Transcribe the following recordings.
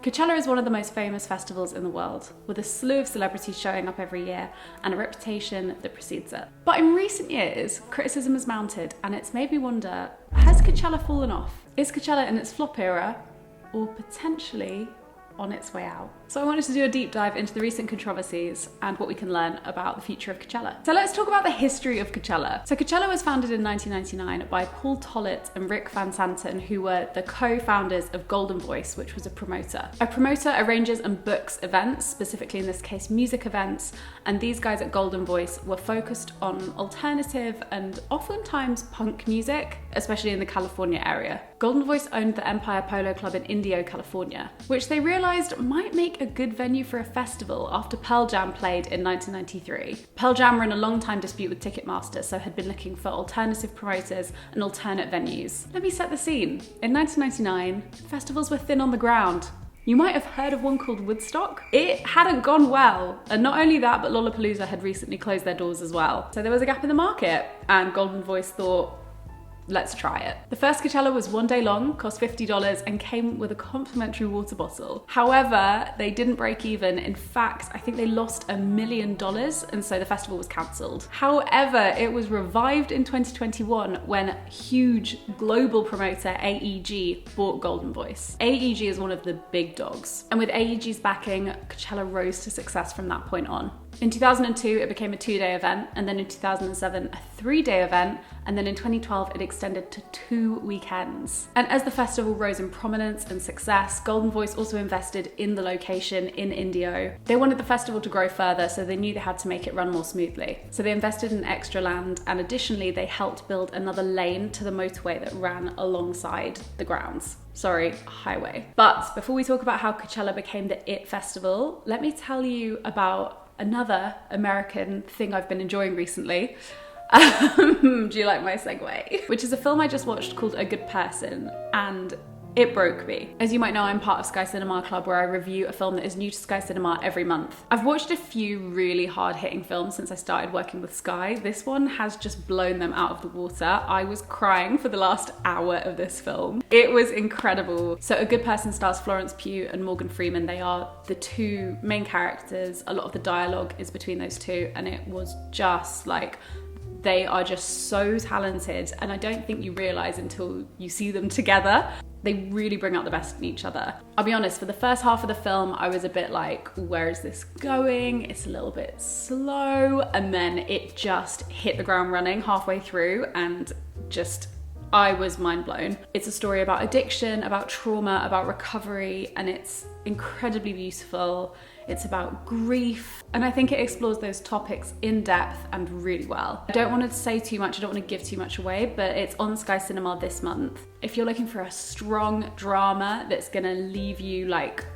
Coachella is one of the most famous festivals in the world, with a slew of celebrities showing up every year and a reputation that precedes it. But in recent years, criticism has mounted, and it's made me wonder, has Coachella fallen off? Is Coachella in its flop era, or potentially on its way out? So I wanted to do a deep dive into the recent controversies and what we can learn about the future of Coachella. So let's talk about the history of Coachella. So Coachella was founded in 1999 by Paul Tollett and Rick Van Santen, who were the co-founders of Golden Voice, which was a promoter. A promoter arranges and books events, specifically in this case music events, and these guys at Golden Voice were focused on alternative and oftentimes punk music, especially in the California area. Golden Voice owned the Empire Polo Club in Indio, California, which they realized might make a good venue for a festival after Pearl Jam played in 1993. Pearl Jam were in a long-time dispute with Ticketmaster, so had been looking for alternative promoters and alternate venues. Let me set the scene. In 1999, festivals were thin on the ground. You might have heard of one called Woodstock. It hadn't gone well. And not only that, but Lollapalooza had recently closed their doors as well. So there was a gap in the market, and Golden Voice thought, let's try it. The first Coachella was 1 day long, cost $50, and came with a complimentary water bottle. However, they didn't break even. In fact, I think they lost $1 million, and so the festival was cancelled. However, it was revived in 2021 when huge global promoter AEG bought Golden Voice. AEG is one of the big dogs, and with AEG's backing, Coachella rose to success from that point on. In 2002, it became a 2-day event, and then in 2007, a 3-day event, and then in 2012, it extended to 2 weekends. And as the festival rose in prominence and success, Golden Voice also invested in the location in Indio. They wanted the festival to grow further, so they knew they had to make it run more smoothly. So they invested in extra land, and additionally, they helped build another lane to the motorway that ran alongside the grounds. Sorry, highway. But before we talk about how Coachella became the IT festival, let me tell you about another American thing I've been enjoying recently. Do you like my segue? Which is a film I just watched called A Good Person, and it broke me. As you might know, I'm part of Sky Cinema Club, where I review a film that is new to Sky Cinema every month. I've watched a few really hard-hitting films since I started working with Sky. This one has just blown them out of the water. I was crying for the last hour of this film. It was incredible. So A Good Person stars Florence Pugh and Morgan Freeman. They are the two main characters. A lot of the dialogue is between those two, and it was just like, they are just so talented, and I don't think you realize until you see them together. They really bring out the best in each other. I'll be honest, for the first half of the film, I was a bit like, where is this going? It's a little bit slow. And then it just hit the ground running halfway through, and just, I was mind blown. It's a story about addiction, about trauma, about recovery, and it's incredibly beautiful. It's about grief, and I think it explores those topics in depth and really well. I don't want to say too much, I don't want to give too much away, but it's on Sky Cinema this month. If you're looking for a strong drama that's gonna leave you like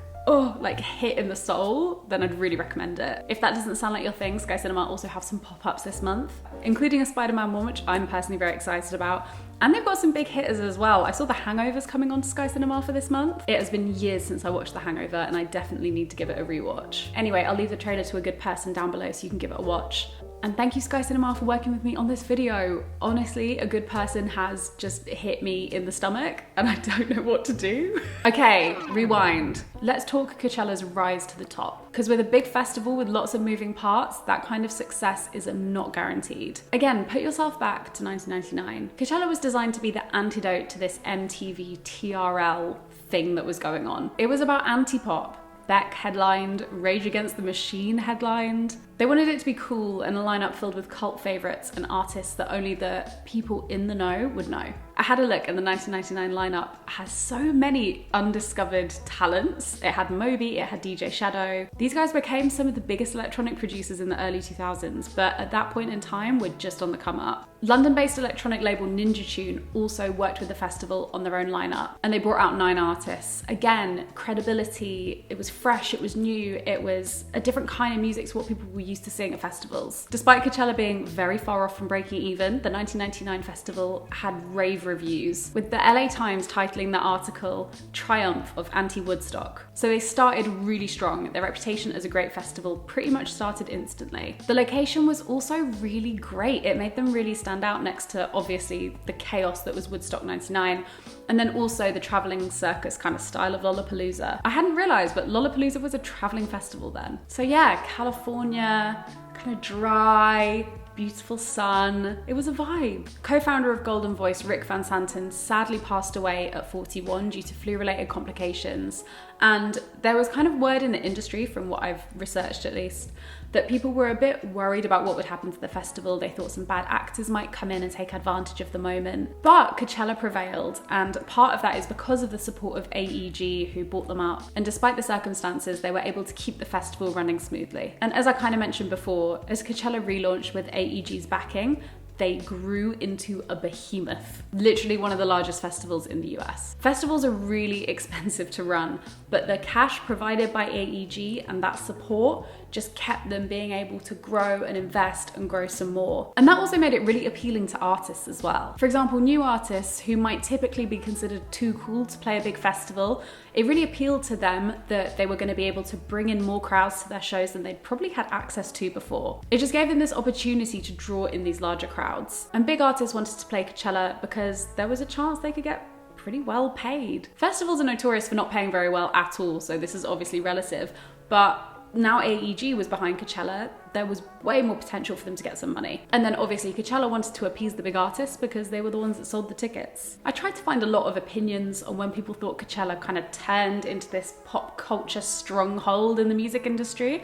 hit in the soul, then I'd really recommend it. If that doesn't sound like your thing, Sky Cinema also have some pop-ups this month, including a Spider-Man one, which I'm personally very excited about. And they've got some big hitters as well. I saw The Hangover's coming on to Sky Cinema for this month. It has been years since I watched The Hangover, and I definitely need to give it a rewatch. Anyway, I'll leave the trailer to A Good Person down below so you can give it a watch. And thank you, Sky Cinema, for working with me on this video. Honestly, A Good Person has just hit me in the stomach, and I don't know what to do. Okay, rewind. Let's talk Coachella's rise to the top. Because with a big festival with lots of moving parts, that kind of success is not guaranteed. Again, put yourself back to 1999. Coachella was designed to be the antidote to this MTV TRL thing that was going on. It was about anti-pop. Beck headlined, Rage Against the Machine headlined. They wanted it to be cool and a lineup filled with cult favorites and artists that only the people in the know would know. I had a look, and the 1999 lineup has so many undiscovered talents. It had Moby, it had DJ Shadow. These guys became some of the biggest electronic producers in the early 2000s, but at that point in time were just on the come up. London-based electronic label Ninja Tune also worked with the festival on their own lineup, and they brought out 9 artists. Again, credibility, it was fresh, it was new, it was a different kind of music to what people were used to seeing at festivals. Despite Coachella being very far off from breaking even, the 1999 festival had rave reviews, with the LA Times titling the article "Triumph of Anti-Woodstock." So they started really strong. Their reputation as a great festival pretty much started instantly. The location was also really great. It made them really stand out next to, obviously, the chaos that was Woodstock 99. And then also the traveling circus kind of style of Lollapalooza. I hadn't realized, but Lollapalooza was a traveling festival then. So yeah, California, kind of dry, beautiful sun. It was a vibe. Co-founder of Golden Voice, Rick Van Santen, sadly passed away at 41 due to flu-related complications. And there was kind of word in the industry, from what I've researched at least, that people were a bit worried about what would happen to the festival. They thought some bad actors might come in and take advantage of the moment. But Coachella prevailed, and part of that is because of the support of AEG, who bought them up. And despite the circumstances, they were able to keep the festival running smoothly. And as I kind of mentioned before, as Coachella relaunched with AEG's backing, they grew into a behemoth, literally one of the largest festivals in the US. Festivals are really expensive to run, but the cash provided by AEG and that support just kept them being able to grow and invest and grow some more. And that also made it really appealing to artists as well. For example, new artists who might typically be considered too cool to play a big festival, it really appealed to them that they were going to be able to bring in more crowds to their shows than they'd probably had access to before. It just gave them this opportunity to draw in these larger crowds. And big artists wanted to play Coachella because there was a chance they could get pretty well paid. Festivals are notorious for not paying very well at all, so this is obviously relative, but now AEG was behind Coachella, there was way more potential for them to get some money. And then obviously Coachella wanted to appease the big artists because they were the ones that sold the tickets. I tried to find a lot of opinions on when people thought Coachella kind of turned into this pop culture stronghold in the music industry.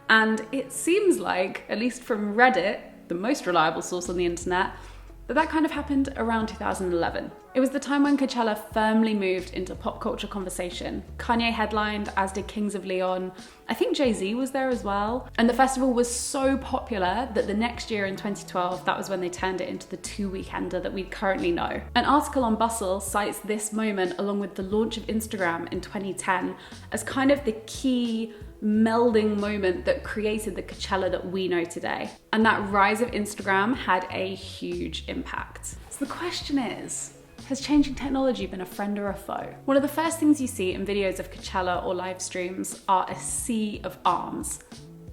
And it seems like, at least from Reddit, the most reliable source on the internet, that kind of happened around 2011. It was the time when Coachella firmly moved into pop culture conversation. Kanye headlined, as did Kings of Leon. I think Jay-Z was there as well. And the festival was so popular that the next year in 2012, that was when they turned it into the two-weekender that we currently know. An article on Bustle cites this moment along with the launch of Instagram in 2010 as kind of the key melding moment that created the Coachella that we know today. And that rise of Instagram had a huge impact. So the question is, has changing technology been a friend or a foe? One of the first things you see in videos of Coachella or live streams are a sea of arms.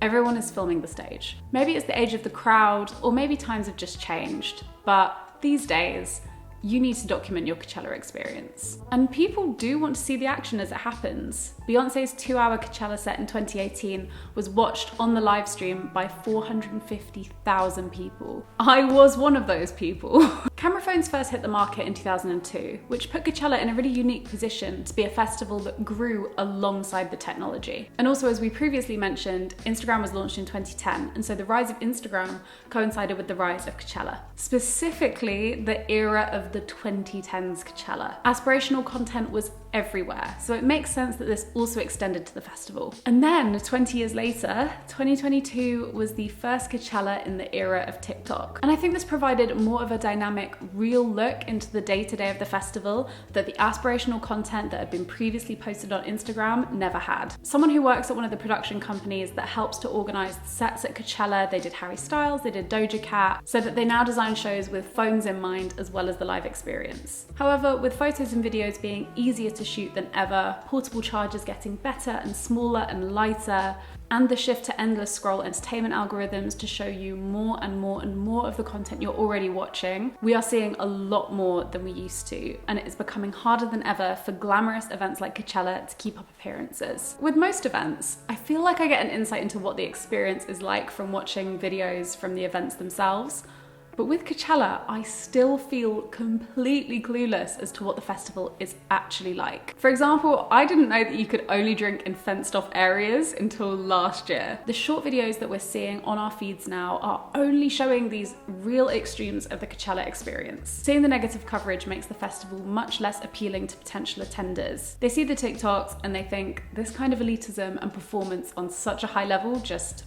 Everyone is filming the stage. Maybe it's the age of the crowd, or maybe times have just changed, but these days, you need to document your Coachella experience. And people do want to see the action as it happens. Beyonce's 2-hour Coachella set in 2018 was watched on the live stream by 450,000 people. I was one of those people. Camera phones first hit the market in 2002, which put Coachella in a really unique position to be a festival that grew alongside the technology. And also, as we previously mentioned, Instagram was launched in 2010, and so the rise of Instagram coincided with the rise of Coachella. Specifically, the era of the 2010s Coachella. Aspirational content was everywhere, so it makes sense that this also extended to the festival. And then 20 years later, 2022 was the first Coachella in the era of TikTok. And I think this provided more of a dynamic, real look into the day-to-day of the festival that the aspirational content that had been previously posted on Instagram never had. Someone who works at one of the production companies that helps to organize the sets at Coachella, they did Harry Styles, they did Doja Cat, so that they now design shows with phones in mind as well as the live experience. However, with photos and videos being easier to shoot than ever, portable chargers getting better and smaller and lighter, and the shift to endless scroll entertainment algorithms to show you more and more and more of the content you're already watching, we are seeing a lot more than we used to, and it is becoming harder than ever for glamorous events like Coachella to keep up appearances. With most events, I feel like I get an insight into what the experience is like from watching videos from the events themselves. But with Coachella, I still feel completely clueless as to what the festival is actually like. For example, I didn't know that you could only drink in fenced off areas until last year. The short videos that we're seeing on our feeds now are only showing these real extremes of the Coachella experience. Seeing the negative coverage makes the festival much less appealing to potential attenders. They see the TikToks and they think this kind of elitism and performance on such a high level just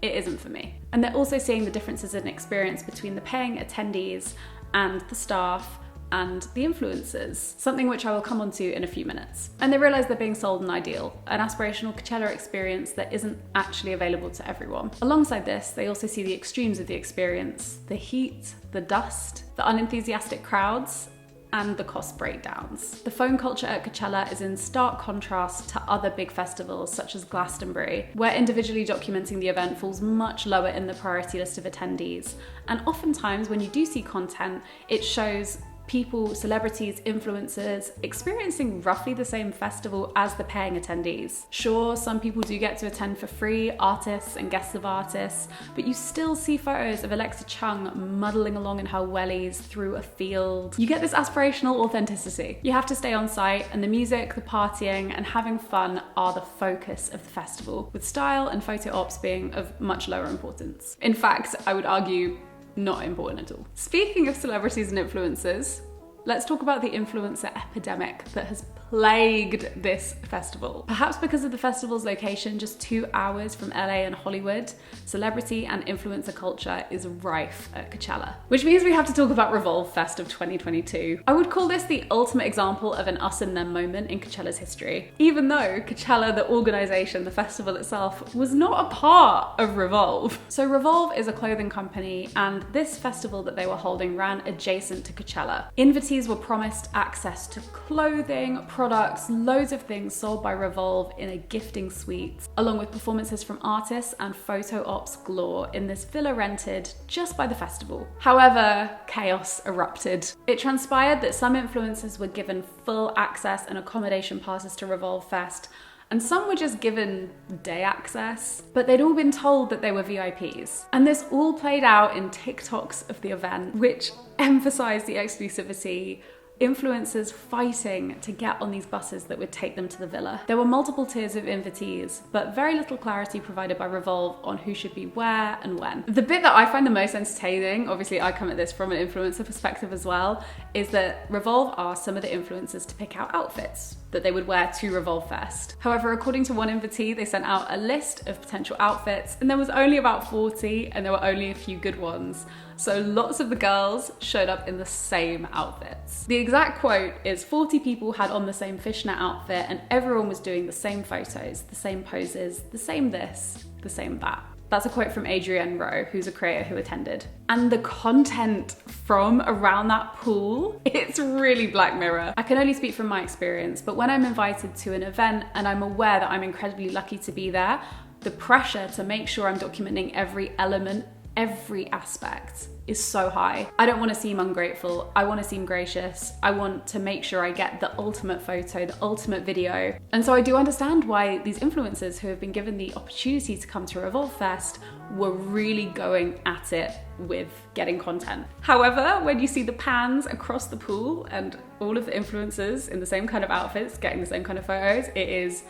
it isn't for me. And they're also seeing the differences in experience between the paying attendees and the staff and the influencers, something which I will come on to in a few minutes. And they realize they're being sold an ideal, an aspirational Coachella experience that isn't actually available to everyone. Alongside this, they also see the extremes of the experience, the heat, the dust, the unenthusiastic crowds, and the cost breakdowns. The phone culture at Coachella is in stark contrast to other big festivals such as Glastonbury, where individually documenting the event falls much lower in the priority list of attendees. And oftentimes when you do see content, it shows people, celebrities, influencers, experiencing roughly the same festival as the paying attendees. Sure, some people do get to attend for free, artists and guests of artists, but you still see photos of Alexa Chung muddling along in her wellies through a field. You get this aspirational authenticity. You have to stay on site, and the music, the partying, and having fun are the focus of the festival, with style and photo ops being of much lower importance. In fact, I would argue not important at all. Speaking of celebrities and influencers, let's talk about the influencer epidemic that has plagued this festival. Perhaps because of the festival's location just 2 hours from LA and Hollywood, celebrity and influencer culture is rife at Coachella. Which means we have to talk about Revolve Fest of 2022. I would call this the ultimate example of an us and them moment in Coachella's history. Even though Coachella, the organization, the festival itself, was not a part of Revolve. So Revolve is a clothing company, and this festival that they were holding ran adjacent to Coachella. Invitees were promised access to clothing, products, loads of things sold by Revolve in a gifting suite, along with performances from artists and photo ops galore in this villa rented just by the festival. However, chaos erupted. It transpired that some influencers were given full access and accommodation passes to Revolve Fest, and some were just given day access, but they'd all been told that they were VIPs. And this all played out in TikToks of the event, which emphasized the exclusivity, influencers fighting to get on these buses that would take them to the villa. There were multiple tiers of invitees, but very little clarity provided by Revolve on who should be where and when. The bit that I find the most entertaining, obviously I come at this from an influencer perspective as well, is that Revolve asked some of the influencers to pick out outfits that they would wear to Revolve Fest. However, according to one invitee, they sent out a list of potential outfits, and there was only about 40, and there were only a few good ones. So lots of the girls showed up in the same outfits. The exact quote is 40 people had on the same fishnet outfit, and everyone was doing the same photos, the same poses, the same this, the same that. That's a quote from Adrienne Rowe, who's a creator who attended. And the content from around that pool, it's really Black Mirror. I can only speak from my experience, but when I'm invited to an event and I'm aware that I'm incredibly lucky to be there, the pressure to make sure I'm documenting every element, every aspect is so high. I don't want to seem ungrateful. I want to seem gracious. I want to make sure I get the ultimate photo, the ultimate video. And so I do understand why these influencers who have been given the opportunity to come to Revolve Fest were really going at it with getting content. However, when you see the pans across the pool and all of the influencers in the same kind of outfits getting the same kind of photos, it is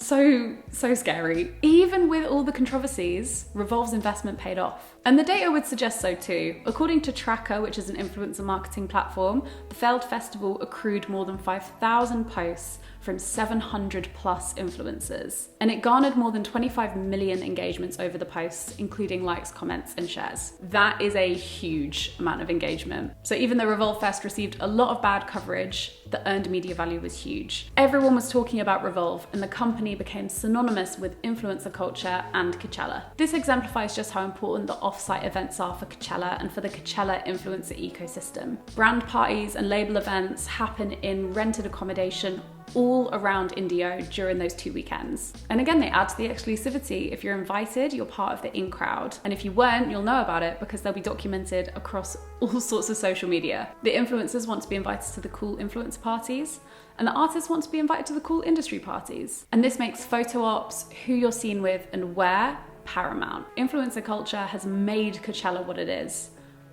so scary. Even with all the controversies, Revolve's investment paid off. And the data would suggest so too. According to Tracker, which is an influencer marketing platform, the failed festival accrued more than 5,000 posts from 700 plus influencers. And it garnered more than 25 million engagements over the posts, including likes, comments, and shares. That is a huge amount of engagement. So even though Revolve Fest received a lot of bad coverage, the earned media value was huge. Everyone was talking about Revolve, and the company became synonymous with influencer culture and Coachella. This exemplifies just how important the off-site events are for Coachella and for the Coachella influencer ecosystem. Brand parties and label events happen in rented accommodation all around Indio during those 2 weekends. And again, they add to the exclusivity. If you're invited, you're part of the in crowd. And if you weren't, you'll know about it because they'll be documented across all sorts of social media. The influencers want to be invited to the cool influencer parties, and the artists want to be invited to the cool industry parties. And this makes photo ops, who you're seen with and where, paramount. Influencer culture has made Coachella what it is,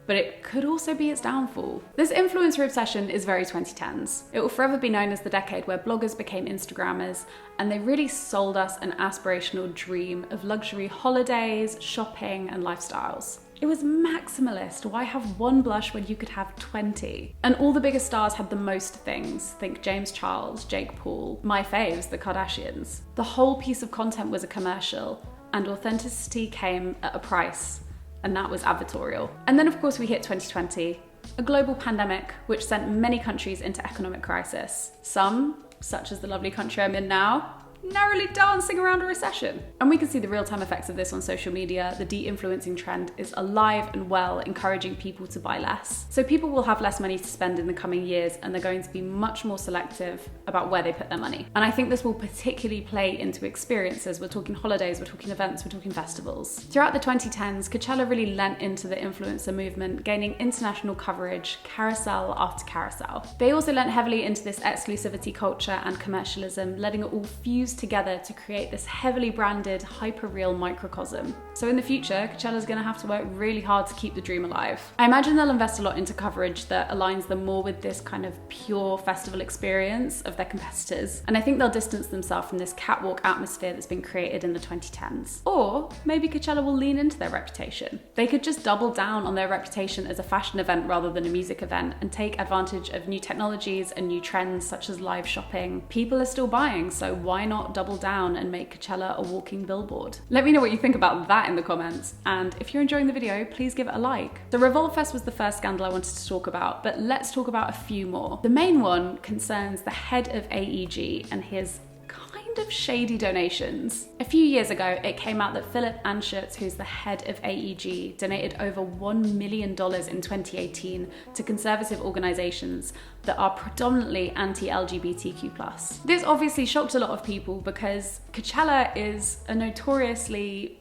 but it could also be its downfall. This influencer obsession is very 2010s. It will forever be known as the decade where bloggers became Instagrammers, and they really sold us an aspirational dream of luxury holidays, shopping, and lifestyles. It was maximalist. Why have one blush when you could have 20? And all the biggest stars had the most things. Think James Charles, Jake Paul, my faves, the Kardashians. The whole piece of content was a commercial, and authenticity came at a price. And that was advertorial. And then of course we hit 2020, a global pandemic which sent many countries into economic crisis. Some, such as the lovely country I'm in now, narrowly dancing around a recession. And we can see the real-time effects of this on social media. The de-influencing trend is alive and well, encouraging people to buy less. So people will have less money to spend in the coming years, and they're going to be much more selective about where they put their money. And I think this will particularly play into experiences. We're talking holidays, we're talking events, we're talking festivals. Throughout the 2010s, Coachella really lent into the influencer movement, gaining international coverage, carousel after carousel. They also lent heavily into this exclusivity culture and commercialism, letting it all fuse together to create this heavily branded, hyper-real microcosm. So in the future, Coachella's gonna have to work really hard to keep the dream alive. I imagine they'll invest a lot into coverage that aligns them more with this kind of pure festival experience of their competitors. And I think they'll distance themselves from this catwalk atmosphere that's been created in the 2010s. Or maybe Coachella will lean into their reputation. They could just double down on their reputation as a fashion event rather than a music event and take advantage of new technologies and new trends such as live shopping. People are still buying, so why not double down and make Coachella a walking billboard? Let me know what you think about that in the comments, and if you're enjoying the video, please give it a like. So Revolve Fest was the first scandal I wanted to talk about, but let's talk about a few more. The main one concerns the head of AEG and his kind of shady donations. A few years ago, it came out that Philip Anschutz, who's the head of AEG, donated over $1 million in 2018 to conservative organizations that are predominantly anti-LGBTQ+. This obviously shocked a lot of people because Coachella is a notoriously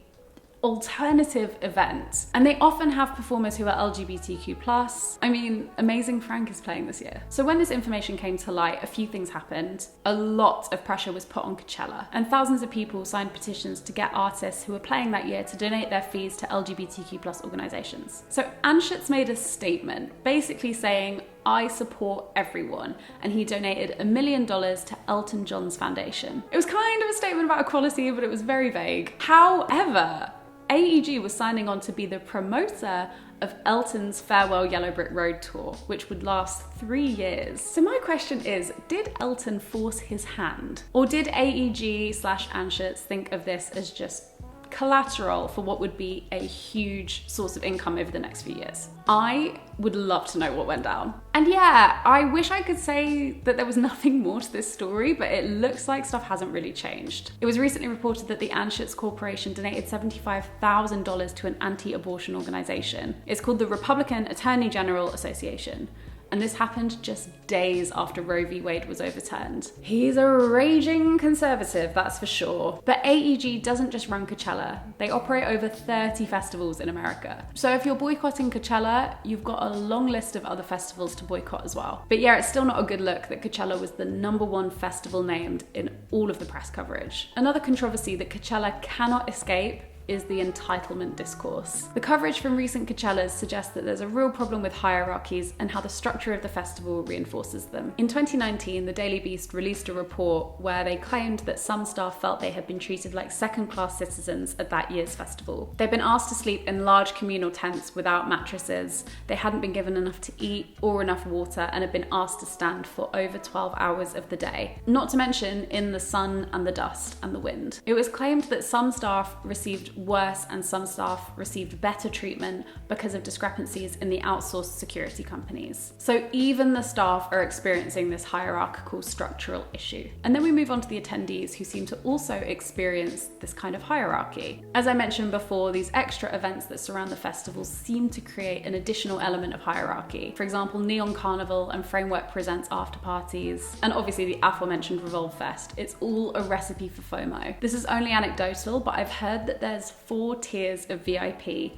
alternative event, and they often have performers who are LGBTQ+. I mean, Amazing Frank is playing this year. So when this information came to light, a few things happened. A lot of pressure was put on Coachella, and thousands of people signed petitions to get artists who were playing that year to donate their fees to LGBTQ+ organizations. So Anschutz made a statement basically saying, "I support everyone," and he donated $1 million to Elton John's foundation. It was kind of a statement about equality, but it was very vague. However, AEG was signing on to be the promoter of Elton's Farewell Yellow Brick Road tour, which would last 3 years. So my question is, did Elton force his hand? Or did AEG/Anschutz think of this as just collateral for what would be a huge source of income over the next few years? I would love to know what went down. And yeah, I wish I could say that there was nothing more to this story, but it looks like stuff hasn't really changed. It was recently reported that the Anschutz Corporation donated $75,000 to an anti-abortion organization. It's called the Republican Attorney General Association. And this happened just days after Roe v. Wade was overturned. He's a raging conservative, that's for sure. But AEG doesn't just run Coachella. They operate over 30 festivals in America. So if you're boycotting Coachella, you've got a long list of other festivals to boycott as well. But yeah, it's still not a good look that Coachella was the #1 festival named in all of the press coverage. Another controversy that Coachella cannot escape is the entitlement discourse. The coverage from recent Coachellas suggests that there's a real problem with hierarchies and how the structure of the festival reinforces them. In 2019, the Daily Beast released a report where they claimed that some staff felt they had been treated like second-class citizens at that year's festival. They'd been asked to sleep in large communal tents without mattresses, they hadn't been given enough to eat or enough water, and had been asked to stand for over 12 hours of the day. Not to mention in the sun and the dust and the wind. It was claimed that some staff received worse and some staff received better treatment because of discrepancies in the outsourced security companies. So even the staff are experiencing this hierarchical structural issue. And then we move on to the attendees, who seem to also experience this kind of hierarchy. As I mentioned before, these extra events that surround the festivals seem to create an additional element of hierarchy. For example, Neon Carnival and Framework presents after parties, and obviously the aforementioned Revolve Fest. It's all a recipe for FOMO. This is only anecdotal, but I've heard that there's 4 tiers of VIP,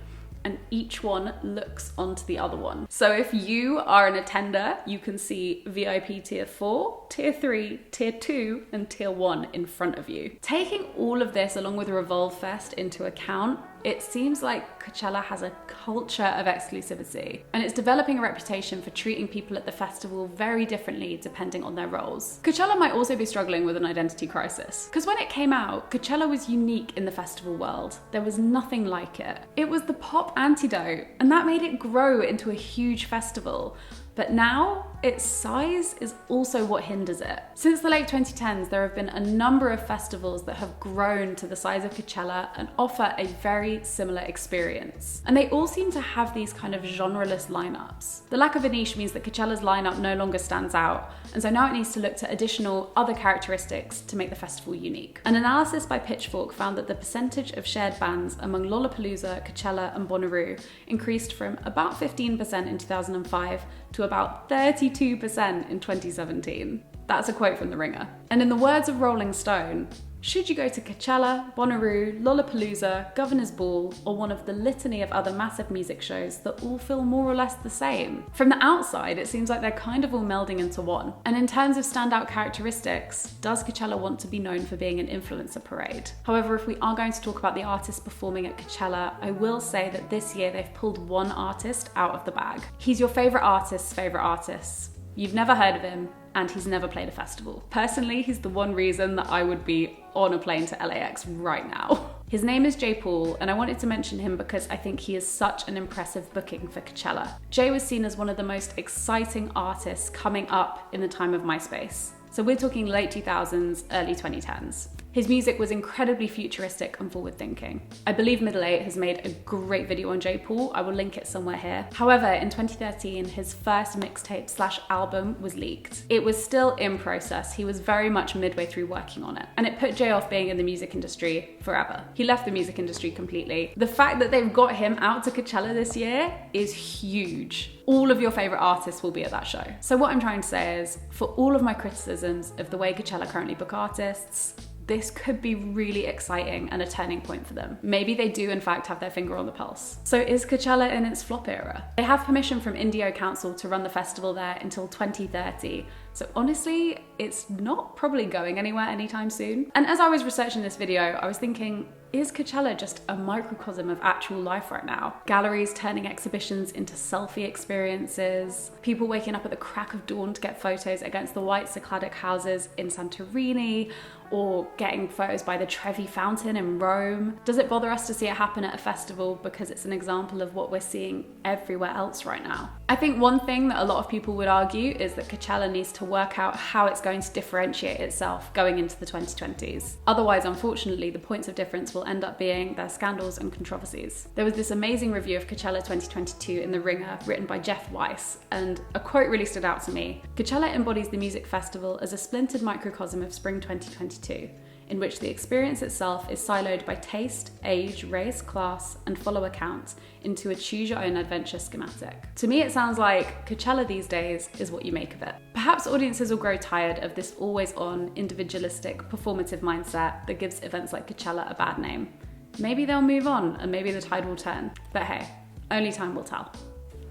and each one looks onto the other one. So if you are an attender, you can see VIP tier 4, tier 3, tier 2, and tier 1 in front of you. Taking all of this along with Revolve Fest into account, it seems like Coachella has a culture of exclusivity, and it's developing a reputation for treating people at the festival very differently depending on their roles. Coachella might also be struggling with an identity crisis, because when it came out, Coachella was unique in the festival world. There was nothing like it. It was the pop antidote, and that made it grow into a huge festival. But now, its size is also what hinders it. Since the late 2010s, there have been a number of festivals that have grown to the size of Coachella and offer a very similar experience. And they all seem to have these kind of genreless lineups. The lack of a niche means that Coachella's lineup no longer stands out, and so now it needs to look to additional other characteristics to make the festival unique. An analysis by Pitchfork found that the percentage of shared bands among Lollapalooza, Coachella and Bonnaroo increased from about 15% in 2005 to about 32% in 2017. That's a quote from The Ringer. And in the words of Rolling Stone, should you go to Coachella, Bonnaroo, Lollapalooza, Governor's Ball, or one of the litany of other massive music shows that all feel more or less the same? From the outside, it seems like they're kind of all melding into one. And in terms of standout characteristics, does Coachella want to be known for being an influencer parade? However, if we are going to talk about the artists performing at Coachella, I will say that this year they've pulled one artist out of the bag. He's your favourite artist's favourite artist. You've never heard of him, and he's never played a festival. Personally, he's the one reason that I would be on a plane to LAX right now. His name is Jay Paul, and I wanted to mention him because I think he is such an impressive booking for Coachella. Jay was seen as one of the most exciting artists coming up in the time of MySpace. So we're talking late 2000s, early 2010s. His music was incredibly futuristic and forward-thinking. I believe Middle 8 has made a great video on Jay Paul. I will link it somewhere here. However, in 2013, his first mixtape/album was leaked. It was still in process. He was very much midway through working on it. And it put Jay off being in the music industry forever. He left the music industry completely. The fact that they've got him out to Coachella this year is huge. All of your favorite artists will be at that show. So what I'm trying to say is, for all of my criticisms of the way Coachella currently book artists, this could be really exciting and a turning point for them. Maybe they do in fact have their finger on the pulse. So is Coachella in its flop era? They have permission from Indio Council to run the festival there until 2030. So honestly, it's not probably going anywhere anytime soon. And as I was researching this video, I was thinking, is Coachella just a microcosm of actual life right now? Galleries turning exhibitions into selfie experiences, people waking up at the crack of dawn to get photos against the white Cycladic houses in Santorini, or getting photos by the Trevi Fountain in Rome. Does it bother us to see it happen at a festival because it's an example of what we're seeing everywhere else right now? I think one thing that a lot of people would argue is that Coachella needs to work out how it's going to differentiate itself going into the 2020s. Otherwise, unfortunately, the points of difference will end up being their scandals and controversies. There was this amazing review of Coachella 2022 in The Ringer written by Jeff Weiss, and a quote really stood out to me. Coachella embodies the music festival as a splintered microcosm of spring 2022, in which the experience itself is siloed by taste, age, race, class, and follower count into a choose-your-own-adventure schematic. To me, it sounds like Coachella these days is what you make of it. Perhaps audiences will grow tired of this always-on, individualistic, performative mindset that gives events like Coachella a bad name. Maybe they'll move on, and maybe the tide will turn. But hey, only time will tell.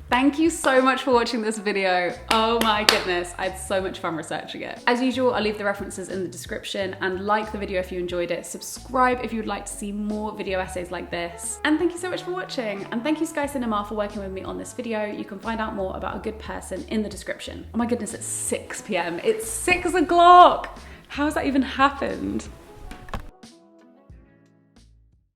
Thank you so much for watching this video. Oh my goodness, I had so much fun researching it. As usual, I'll leave the references in the description, and like the video if you enjoyed it. Subscribe if you would like to see more video essays like this. And thank you so much for watching. And thank you Sky Cinema for working with me on this video. You can find out more about A Good Person in the description. Oh my goodness, it's 6 p.m. It's 6 o'clock. How has that even happened?